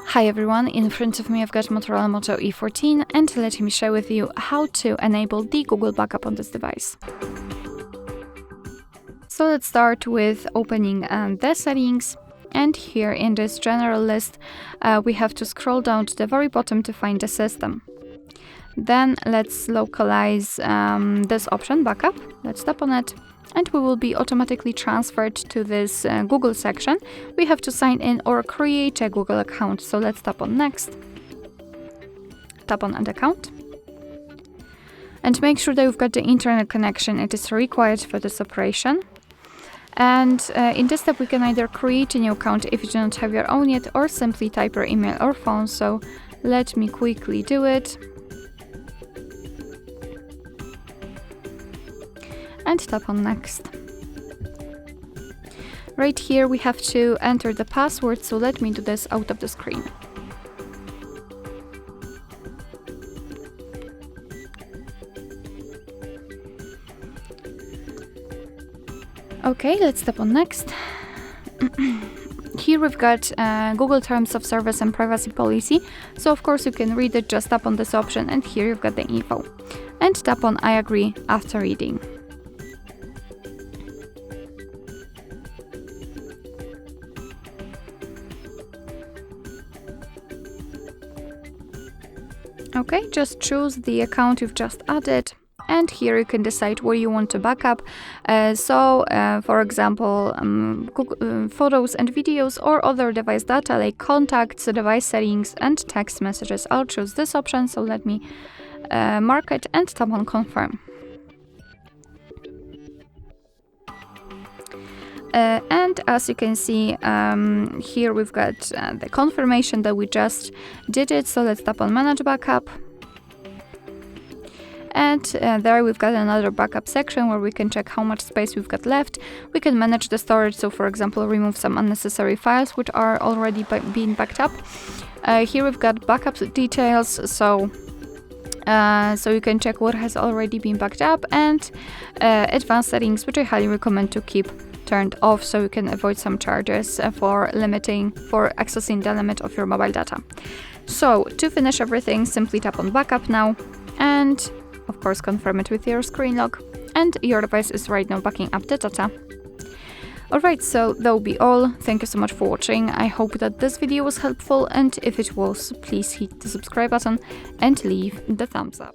Hi everyone, in front of me I've got MOTOROLA Moto E14 and let me share with you how to enable the Google backup on this device. So let's start with opening the settings, and here in this general list we have to scroll down to the very bottom to find the system. Then let's localize this option, backup. Let's tap on it. And we will be automatically transferred to this Google section. We have to sign in or create a Google account. So let's tap on next. Tap on add account. And make sure that you've got the internet connection. It is required for this operation. And in this step, we can either create a new account if you do not have your own yet, or simply type your email or phone. So let me quickly do it. And tap on next. Right here we have to enter the password, so let me do this out of the screen. Okay, let's tap on next. Here we've got Google Terms of Service and Privacy Policy, so of course you can read it, just tap on this option, and here you've got the info. And tap on I agree after reading. Okay, just choose the account you've just added, and here you can decide where you want to backup. For example, photos and videos or other device data like contacts, device settings, and text messages. I'll choose this option, so let me mark it and tap on confirm. And as you can see, here we've got the confirmation that we just did it, so let's tap on manage backup. And there we've got another backup section where we can check how much space we've got left. We can manage the storage, so for example remove some unnecessary files which are already being backed up. Here we've got backup details, so you can check what has already been backed up, and advanced settings, which I highly recommend to keep turned off, so you can avoid some charges for accessing the limit of your mobile data. So to finish everything, simply tap on backup now, and of course confirm it with your screen lock, and your device is right now backing up the data. Alright, so that will be all. Thank you so much for watching. I hope that this video was helpful, and if it was, please hit the subscribe button and leave the thumbs up.